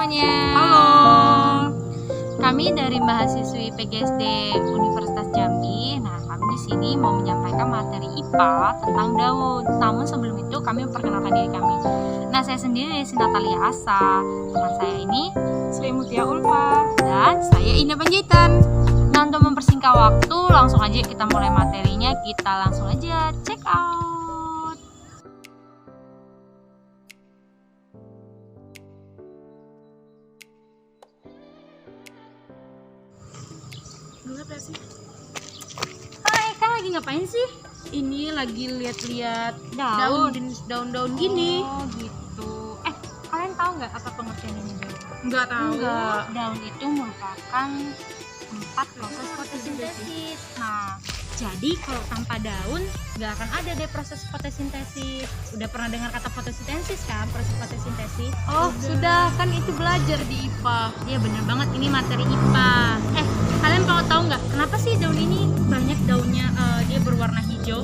semuanya. Halo. Kami dari mahasiswi PGSD Universitas Jambi. Nah, kami di sini mau menyampaikan materi IPA tentang daun. Namun sebelum itu kami memperkenalkan diri kami. Nah, saya sendiri si Natalia Asa. Teman saya ini Sri Mutia Ulfa. dan saya Ina Panjaitan. Nah, untuk mempersingkat waktu, langsung aja kita mulai materinya. Kita langsung aja check out. Dulu apa sih? Hai, kan lagi ngapain sih? Ini lagi lihat-lihat Daun. jenis daun-daun gini. Oh, gitu. Kalian tahu nggak apa pengertian ini daun? Nggak tahu. Enggak, daun itu merupakan tempat proses fotosintesis. Nah, jadi kalau tanpa daun nggak akan ada deh proses fotosintesis. Udah pernah dengar kata fotosintesis kan? Proses fotosintesis? Oh, sudah kan itu belajar di IPA. Iya bener banget, ini materi IPA. Kalian mau tahu nggak kenapa sih daun ini banyak daunnya dia berwarna hijau?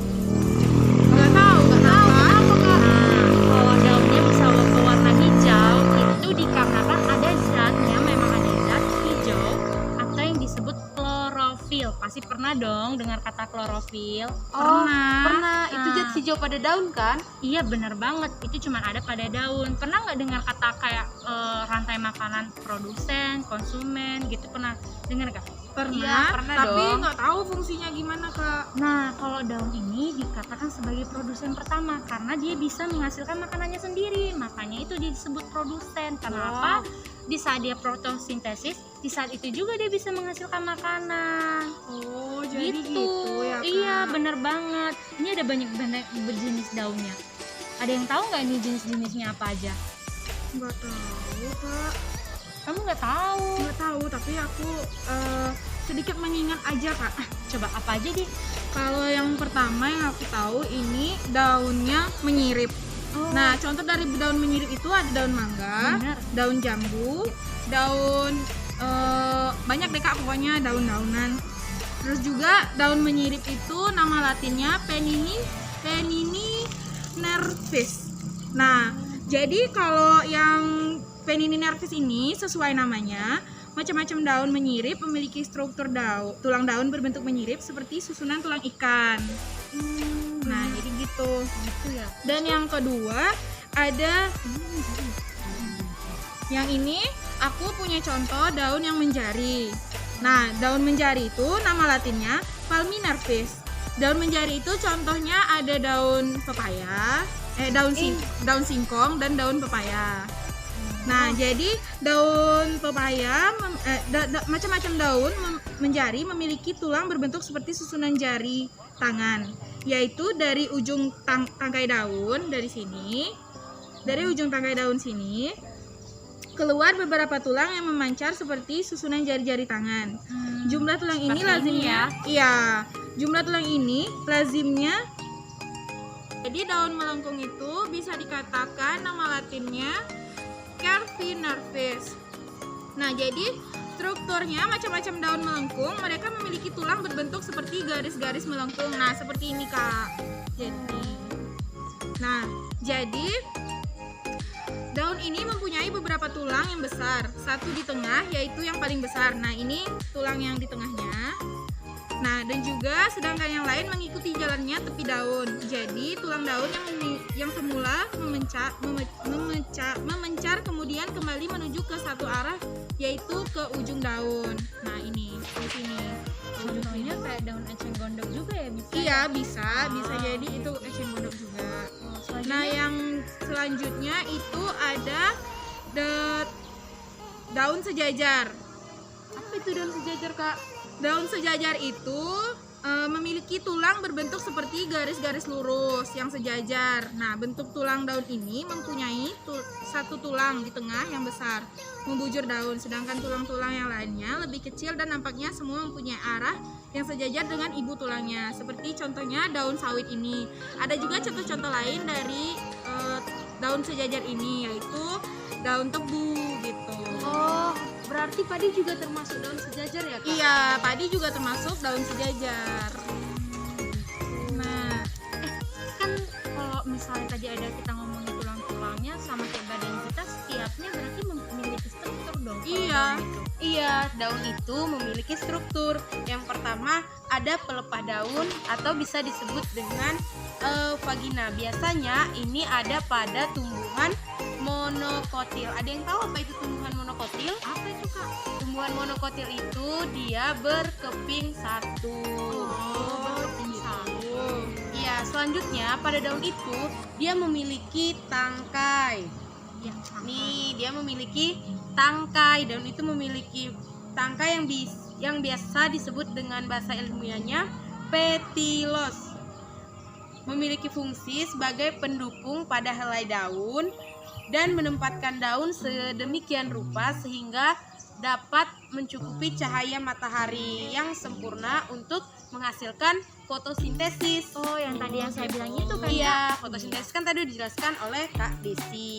Nggak tahu. Kenapa, Kak? Nah, kalau daunnya bisa berwarna hijau itu dikarenakan ada zatnya, memang ada zat hijau atau yang disebut klorofil. Pasti pernah dong dengar kata klorofil? Pernah. Itu Nah, zat hijau pada daun kan? iya bener banget, itu cuma ada pada daun. Pernah nggak dengar kata kayak rantai makanan produsen, konsumen gitu, pernah dengar nggak? Iya, pernah tapi dong. nggak tahu fungsinya gimana, Kak. Nah, kalau daun ini dikatakan sebagai produsen pertama karena dia bisa menghasilkan makanannya sendiri. Makanya itu disebut produsen. Karena Wow. apa? Di saat dia fotosintesis, di saat itu juga dia bisa menghasilkan makanan. Oh, jadi gitu ya, Kak. Iya, bener banget. Ini ada banyak berjenis daunnya. Ada yang tahu nggak ini jenis-jenisnya apa aja? Nggak tahu, Kak. Kamu nggak tahu? Nggak tahu, tapi aku sedikit mengingat aja, Kak. Coba apa aja deh? Kalau yang pertama yang aku tahu ini daunnya menyirip. Oh, Nah, contoh dari daun menyirip itu ada daun mangga, bener. daun jambu, daun banyak deh, Kak, pokoknya daun-daunan. Terus juga daun menyirip itu nama latinnya Penini nervis. Nah, jadi kalau yang Penini nervis ini sesuai namanya, macam-macam daun menyirip memiliki struktur tulang daun berbentuk menyirip seperti susunan tulang ikan. Nah, jadi gitu. Gitu ya. Dan yang kedua ada yang ini, aku punya contoh daun yang menjari. Nah, daun menjari itu nama latinnya Palminervis. Daun menjari itu contohnya ada daun pepaya, daun singkong dan daun pepaya. Nah, jadi daun pepaya macam-macam daun menjari memiliki tulang berbentuk seperti susunan jari tangan, yaitu dari ujung tangkai daun dari ujung tangkai daun sini keluar beberapa tulang yang memancar seperti susunan jari-jari tangan. Jumlah tulang ini Seperti lazimnya, jumlah tulang ini lazimnya. Jadi daun melengkung itu bisa dikatakan nama latinnya Curvi nervis. Nah, jadi strukturnya macam-macam daun melengkung, mereka memiliki tulang berbentuk seperti garis-garis melengkung. Nah, seperti ini, Kak. Jadi daun ini mempunyai beberapa tulang yang besar. Satu di tengah, yaitu yang paling besar. Nah, ini tulang yang di tengahnya. Nah, dan juga sedangkan yang lain mengikuti jalannya tepi daun. Jadi tulang daun yang semula memencar kemudian kembali menuju ke satu arah, yaitu ke ujung daun. Nah, ini di sini. Contohnya kayak daun eceng gondok juga ya, bisa? Iya, bisa jadi itu eceng gondok juga. Nah, yang selanjutnya itu ada daun sejajar. apa itu daun sejajar, Kak? Daun sejajar itu memiliki tulang berbentuk seperti garis-garis lurus yang sejajar. Nah, bentuk tulang daun ini mempunyai satu tulang di tengah yang besar membujur daun, sedangkan tulang-tulang yang lainnya lebih kecil dan nampaknya semua mempunyai arah yang sejajar dengan ibu tulangnya. Seperti contohnya daun sawit ini. Ada juga contoh-contoh lain dari daun sejajar ini, yaitu daun tebu gitu. Oh, berarti padi juga termasuk daun sejajar ya, Kak? Iya, padi juga termasuk daun sejajar. Nah, kan kalau misalnya tadi ada kita ngomongin tulang-tulangnya sama kayak badan kita, setiapnya berarti memiliki struktur Pada daun itu memiliki struktur. Yang pertama ada pelepah daun atau bisa disebut dengan vagina. Biasanya ini ada pada tumbuhan monokotil. Ada yang tahu apa itu tumbuhan monokotil? Apa itu, Kak? Tumbuhan monokotil itu dia berkeping satu. Berkeping satu. Iya, selanjutnya pada daun itu dia memiliki tangkai. Ya, Nih, dia memiliki tangkai. Daun itu memiliki tangkai yang biasa disebut dengan bahasa ilmiahnya petilos. Memiliki fungsi sebagai pendukung pada helai daun dan menempatkan daun sedemikian rupa sehingga dapat mencukupi cahaya matahari yang sempurna untuk menghasilkan fotosintesis. Oh, yang tadi yang saya bilang itu kan? Iya, fotosintesis kan tadi dijelaskan oleh Kak Desi.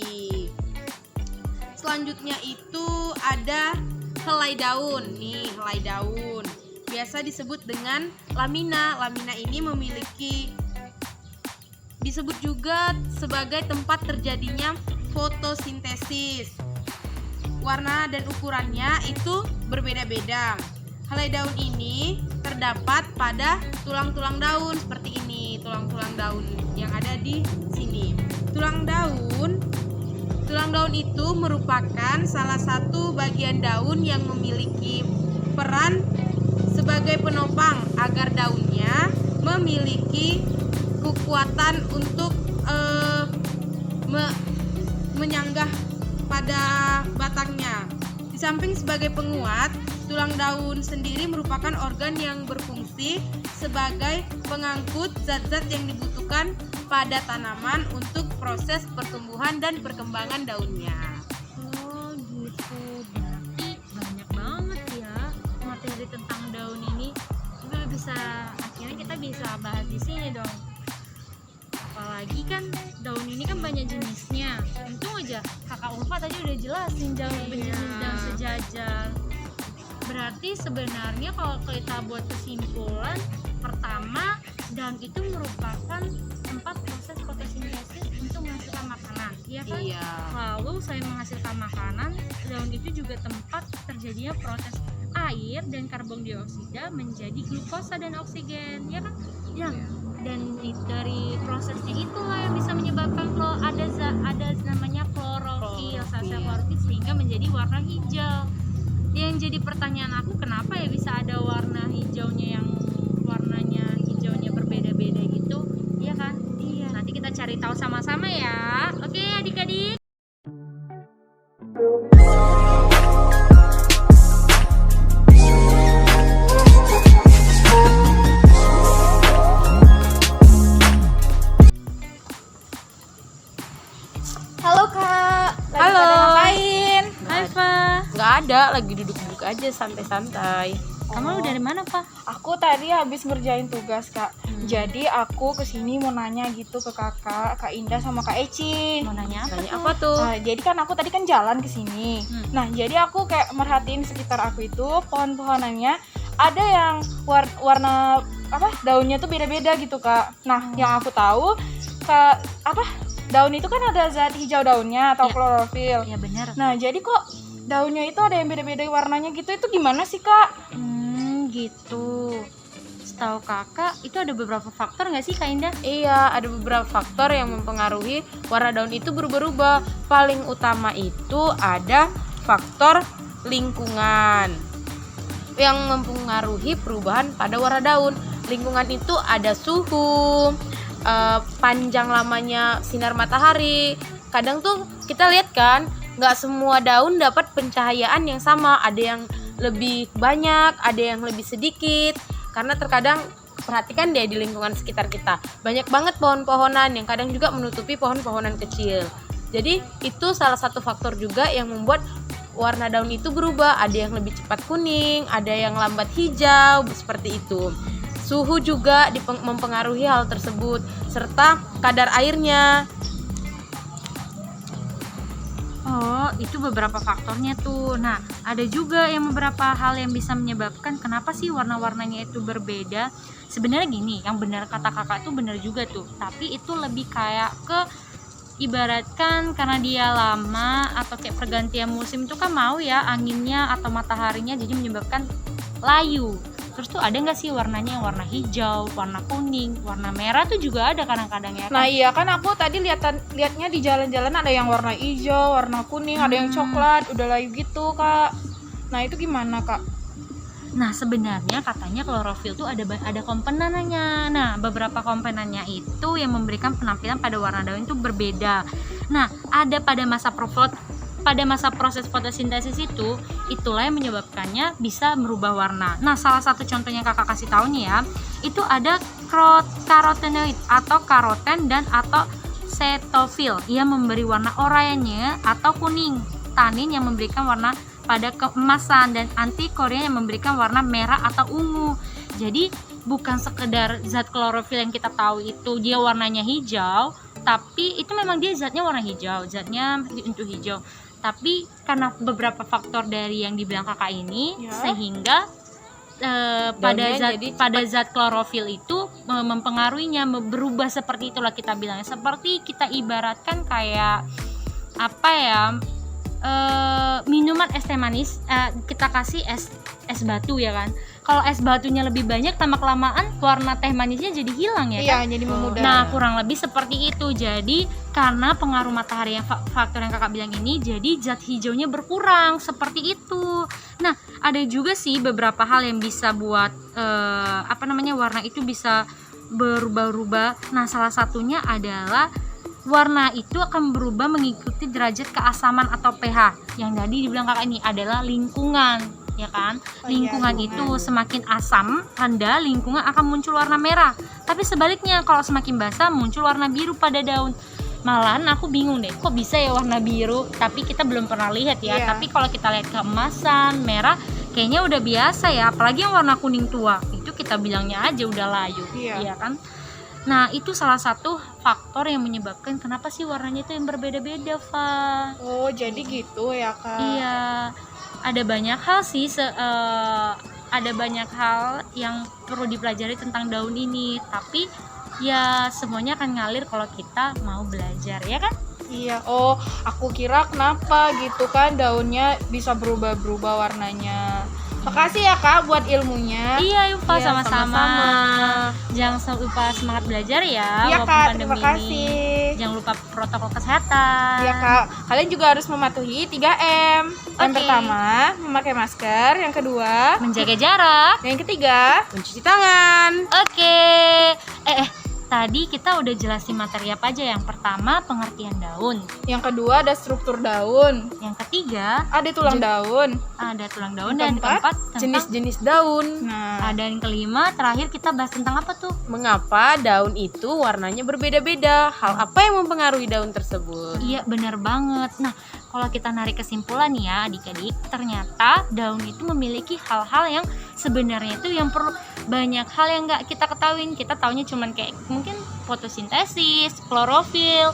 Selanjutnya itu ada helai daun. Nih, helai daun. Biasa disebut dengan lamina. Lamina ini disebut juga sebagai tempat terjadinya fotosintesis. Warna dan ukurannya itu berbeda-beda. Helai daun ini terdapat pada tulang-tulang daun seperti ini, tulang-tulang daun yang ada di sini. Tulang daun itu merupakan salah satu bagian daun yang memiliki peran sebagai penopang agar daunnya memiliki kekuatan untuk menyanggah pada batangnya. Di samping sebagai penguat, tulang daun sendiri merupakan organ yang berfungsi sebagai pengangkut zat-zat yang dibutuhkan pada tanaman untuk proses pertumbuhan dan perkembangan daunnya. Oh gitu, berarti banyak banget ya materi tentang daun ini. Akhirnya kita bisa bahas di sini dong. Apalagi kan daun ini kan banyak jenisnya. Untung aja Kakak Ulfa tadi udah jelasin daun berjenis dan sejajar. Berarti sebenarnya kalau kita buat kesimpulan, pertama, daun itu merupakan tempat proses fotosintesis untuk menghasilkan makanan, iya kan? Iya. Lalu selain menghasilkan makanan, daun itu juga tempat terjadinya proses air dan karbon dioksida menjadi glukosa dan oksigen, ya kan? Ya. Dan dari prosesnya itulah yang bisa menyebabkan kalau ada namanya klorofil, sel klorofil sehingga menjadi warna hijau. Yang jadi pertanyaan aku, kenapa ya bisa ada warna hijaunya yang warnanya hijaunya berbeda-beda gitu, iya kan? Iya. Nanti kita cari tahu sama-sama ya. Oke, adik-adik. Halo Kak, lagi Halo. pada ngapain? Hai, Fa. Nggak ada, lagi duduk-duduk aja santai-santai. Kamu dari mana, Pak? Aku tadi habis ngerjain tugas Kak. Jadi aku kesini mau nanya gitu ke kakak, Kak Indah sama Kak Eci. Mau nanya apa? Nanya tuh? apa tuh? Nah, jadi kan aku tadi kan jalan ke sini. Nah, jadi aku kayak merhatiin sekitar aku itu pohon-pohonannya ada yang warna daunnya tuh beda-beda gitu Kak. Nah, yang aku tahu daun itu kan ada zat hijau daunnya atau Ya. klorofil. Ya benar. Nah, jadi kok daunnya itu ada yang beda-beda warnanya gitu, itu gimana sih Kak? Gitu. Setahu kakak, itu ada beberapa faktor nggak sih, Kak Indah? Iya, ada beberapa faktor yang mempengaruhi warna daun itu berubah-ubah. Paling utama itu ada faktor lingkungan yang mempengaruhi perubahan pada warna daun. Lingkungan itu ada suhu, panjang lamanya sinar matahari. Kadang tuh kita lihat kan, nggak semua daun dapat pencahayaan yang sama. Ada yang lebih banyak, ada yang lebih sedikit. Karena terkadang perhatikan deh di lingkungan sekitar kita, banyak banget pohon-pohonan yang kadang juga menutupi pohon-pohonan kecil. Jadi itu salah satu faktor juga yang membuat warna daun itu berubah. Ada yang lebih cepat kuning, ada yang lambat hijau, seperti itu. Suhu juga mempengaruhi hal tersebut, serta kadar airnya. Oh, itu beberapa faktornya tuh. Nah, ada juga yang beberapa hal yang bisa menyebabkan kenapa sih warna-warnanya itu berbeda. Sebenarnya gini, yang benar kata kakak tuh benar juga tuh. Tapi itu lebih kayak ke ibaratkan karena dia lama atau kayak pergantian musim itu kan mau ya anginnya atau mataharinya jadi menyebabkan layu. Terus tuh ada nggak sih warnanya yang warna hijau, warna kuning, warna merah tuh juga ada kadang-kadang ya kan? Nah iya kan aku tadi lihatnya di jalan-jalan ada yang warna hijau, warna kuning, ada yang coklat, udah layu gitu kak. Nah itu gimana kak? Nah sebenarnya katanya klorofil tuh ada komponennya. Nah beberapa komponennya itu yang memberikan penampilan pada warna daun itu berbeda. Nah ada pada masa proses fotosintesis itulah yang menyebabkannya bisa merubah warna. Nah salah satu contohnya kakak kasih tahu nih ya, itu ada karotenoid atau karoten dan atau setofil yang memberi warna oranye atau kuning, tanin yang memberikan warna pada keemasan, dan antikorin yang memberikan warna merah atau ungu. Jadi bukan sekedar zat klorofil yang kita tahu itu dia warnanya hijau, tapi itu memang dia zatnya warna hijau, zatnya untuk hijau. Tapi karena beberapa faktor dari yang dibilang kakak ini ya, sehingga pada zat klorofil itu mempengaruhinya, berubah seperti itulah kita bilangnya. Seperti kita ibaratkan kayak apa ya, minuman es teh manis, kita kasih es batu ya kan. Kalau es batunya lebih banyak, lama kelamaan warna teh manisnya jadi hilang ya kan. Iya, jadi memudar. Nah kurang lebih seperti itu. Jadi karena pengaruh matahari yang faktor yang kakak bilang ini, jadi zat hijaunya berkurang seperti itu. Nah ada juga sih beberapa hal yang bisa buat warna itu bisa berubah-ubah. Nah salah satunya adalah warna itu akan berubah mengikuti derajat keasaman atau pH. Yang tadi dibilang kakak ini adalah lingkungan, ya kan? Lingkungan itu semakin asam, rendah, lingkungan akan muncul warna merah. Tapi sebaliknya, kalau semakin basah muncul warna biru pada daun. Malahan aku bingung deh, kok bisa ya warna biru? Tapi kita belum pernah lihat ya. Tapi kalau kita lihat keemasan, merah, kayaknya udah biasa ya. Apalagi yang warna kuning tua, itu kita bilangnya aja udah layu, ya kan? Nah itu salah satu faktor yang menyebabkan kenapa sih warnanya itu yang berbeda-beda, Fa. Oh jadi gitu ya kak. Iya, ada banyak hal sih, ada banyak hal yang perlu dipelajari tentang daun ini. Tapi ya semuanya akan ngalir kalau kita mau belajar, ya kan? Iya, oh aku kira kenapa gitu kan daunnya bisa berubah-berubah warnanya. Makasih ya kak buat ilmunya. Iya Yufa, Iya, sama-sama. Jangan lupa semangat belajar ya. Iya walaupun kak, pandemi terima kasih. ini. Jangan lupa protokol kesehatan. Iya kak, kalian juga harus mematuhi 3M. Yang Oke. pertama memakai masker, yang kedua Menjaga jarak. yang ketiga mencuci tangan. Oke. Tadi kita udah jelasin materi apa aja. Yang pertama pengertian daun. Yang kedua ada struktur daun, Yang ketiga ada tulang daun. ada tulang daun. Yang Dan keempat, keempat tentang Jenis-jenis daun. Nah, ada yang kelima terakhir kita bahas tentang apa tuh? Mengapa daun itu warnanya berbeda-beda? Hal apa yang mempengaruhi daun tersebut? Iya benar banget. Nah kalau kita narik kesimpulan nih ya adik-adik, ternyata daun itu memiliki hal-hal yang sebenarnya itu yang perlu, banyak hal yang nggak kita ketahuin. Kita taunya cuman kayak mungkin fotosintesis, klorofil,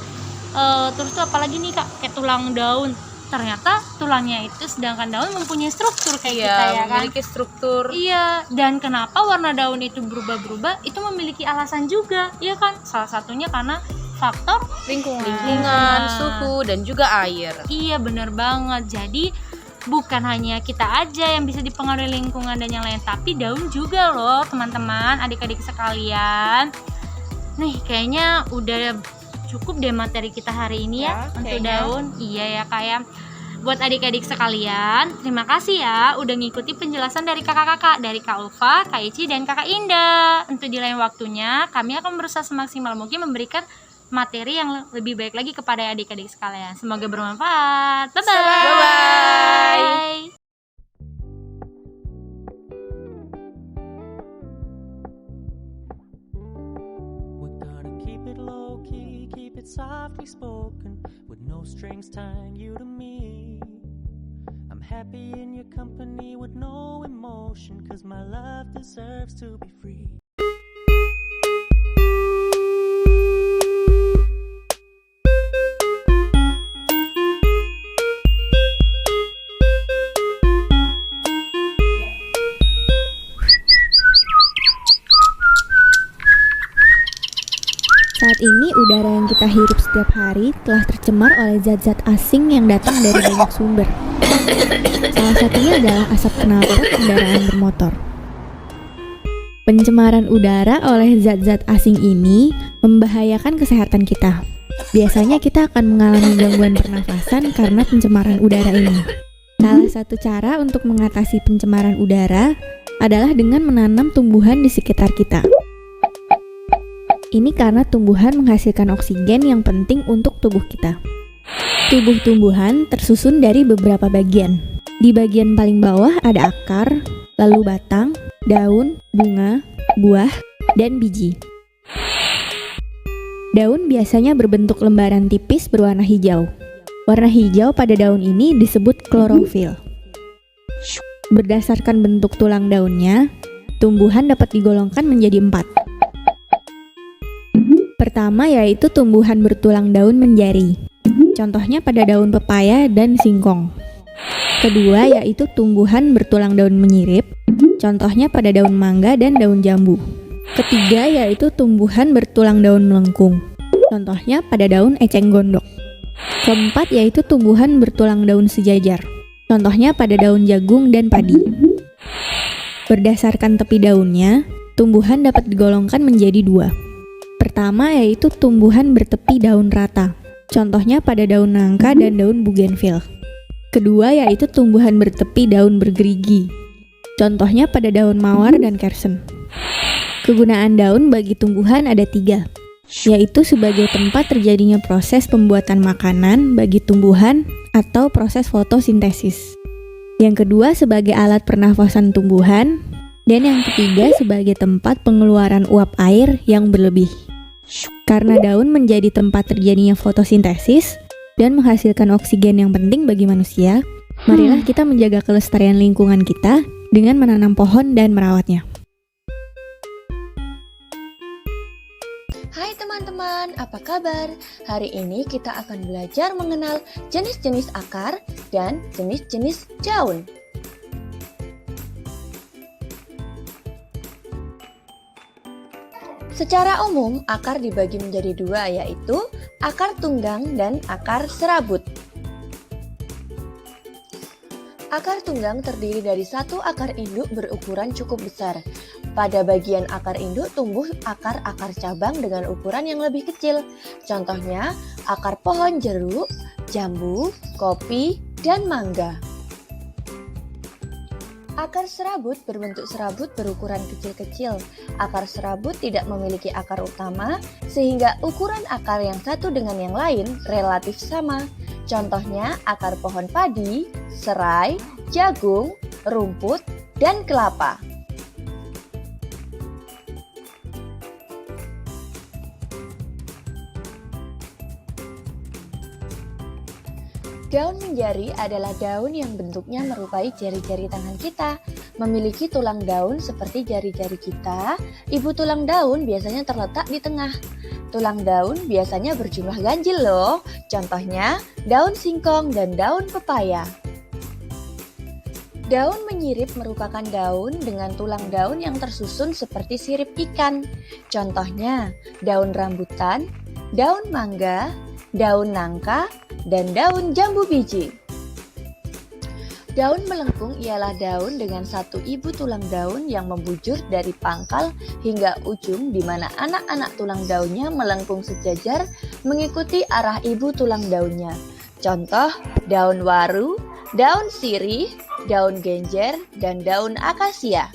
terus tuh apalagi nih kak, kayak tulang daun. Ternyata tulangnya itu, sedangkan daun mempunyai struktur kayak kita ya kan. Memiliki struktur. Iya, dan kenapa warna daun itu berubah-berubah itu memiliki alasan juga, iya kan? Salah satunya karena faktor Lingkungan, suhu, dan juga air. Iya bener banget. Jadi bukan hanya kita aja yang bisa dipengaruhi lingkungan dan yang lain, tapi daun juga loh teman-teman, adik-adik sekalian. Nih kayaknya udah cukup deh materi kita hari ini ya, untuk kayaknya. daun. Iya ya kayak buat adik-adik sekalian, terima kasih ya udah ngikuti penjelasan dari kakak-kakak, dari Kak Ulfa, Kak Ici, dan Kakak Indah. Untuk di lain waktunya kami akan berusaha semaksimal mungkin memberikan materi yang lebih baik lagi kepada adik-adik sekalian. Semoga bermanfaat. Bye-bye. Bye-bye. We're gonna keep it low key, keep it softly spoken, with no strings tying you to me. I'm happy in your company with no emotion, 'cause my love deserves to be free. Saat ini udara yang kita hirup setiap hari telah tercemar oleh zat-zat asing yang datang dari banyak sumber. Salah satunya adalah asap knalpot kendaraan bermotor. Pencemaran udara oleh zat-zat asing ini membahayakan kesehatan kita. Biasanya kita akan mengalami gangguan pernafasan karena pencemaran udara ini. Salah satu cara untuk mengatasi pencemaran udara adalah dengan menanam tumbuhan di sekitar kita. Ini karena tumbuhan menghasilkan oksigen yang penting untuk tubuh kita. Tubuh tumbuhan tersusun dari beberapa bagian. Di bagian paling bawah ada akar, lalu batang, daun, bunga, buah, dan biji. Daun biasanya berbentuk lembaran tipis berwarna hijau. Warna hijau pada daun ini disebut klorofil. Berdasarkan bentuk tulang daunnya, tumbuhan dapat digolongkan menjadi 4. Pertama yaitu tumbuhan bertulang daun menjari. Contohnya pada daun pepaya dan singkong. Kedua yaitu tumbuhan bertulang daun menyirip. Contohnya pada daun mangga dan daun jambu. Ketiga yaitu tumbuhan bertulang daun melengkung. Contohnya pada daun eceng gondok. Keempat yaitu tumbuhan bertulang daun sejajar. Contohnya pada daun jagung dan padi. Berdasarkan tepi daunnya, tumbuhan dapat digolongkan menjadi 2. Pertama yaitu tumbuhan bertepi daun rata. Contohnya pada daun nangka dan daun bougainville. Kedua yaitu tumbuhan bertepi daun bergerigi. Contohnya pada daun mawar dan kersen. Kegunaan daun bagi tumbuhan ada 3, yaitu sebagai tempat terjadinya proses pembuatan makanan bagi tumbuhan atau proses fotosintesis. Yang kedua sebagai alat pernafasan tumbuhan, dan yang ketiga sebagai tempat pengeluaran uap air yang berlebih. Karena daun menjadi tempat terjadinya fotosintesis dan menghasilkan oksigen yang penting bagi manusia, marilah kita menjaga kelestarian lingkungan kita dengan menanam pohon dan merawatnya. Hai teman-teman, apa kabar? Hari ini kita akan belajar mengenal jenis-jenis akar dan jenis-jenis daun. Secara umum, akar dibagi menjadi 2, yaitu akar tunggang dan akar serabut. Akar tunggang terdiri dari satu akar induk berukuran cukup besar. Pada bagian akar induk tumbuh akar-akar cabang dengan ukuran yang lebih kecil. Contohnya, akar pohon jeruk, jambu, kopi, dan mangga. Akar serabut berbentuk serabut berukuran kecil-kecil. Akar serabut tidak memiliki akar utama, sehingga ukuran akar yang satu dengan yang lain relatif sama. Contohnya akar pohon padi, serai, jagung, rumput, dan kelapa. Daun menjari adalah daun yang bentuknya merupai jari-jari tangan kita. Memiliki tulang daun seperti jari-jari kita, ibu tulang daun biasanya terletak di tengah. Tulang daun biasanya berjumlah ganjil loh. Contohnya daun singkong dan daun pepaya. Daun menyirip merupakan daun dengan tulang daun yang tersusun seperti sirip ikan. Contohnya daun rambutan, daun mangga, daun nangka, dan daun jambu biji. Daun melengkung ialah daun dengan satu ibu tulang daun yang membujur dari pangkal hingga ujung di mana anak-anak tulang daunnya melengkung sejajar mengikuti arah ibu tulang daunnya. Contoh, daun waru, daun sirih, daun genjer, dan daun akasia.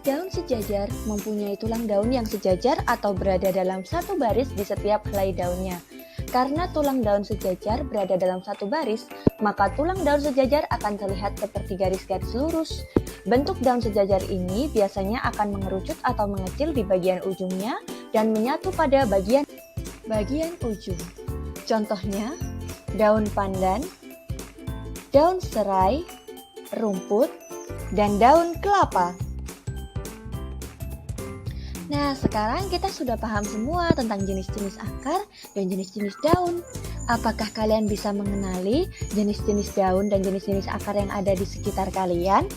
Daun sejajar mempunyai tulang daun yang sejajar atau berada dalam satu baris di setiap helai daunnya. Karena tulang daun sejajar berada dalam satu baris, maka tulang daun sejajar akan terlihat seperti garis-garis lurus. Bentuk daun sejajar ini biasanya akan mengerucut atau mengecil di bagian ujungnya dan menyatu pada bagian ujung. Contohnya, daun pandan, daun serai, rumput, dan daun kelapa. Nah, sekarang kita sudah paham semua tentang jenis-jenis akar dan jenis-jenis daun. Apakah kalian bisa mengenali jenis-jenis daun dan jenis-jenis akar yang ada di sekitar kalian?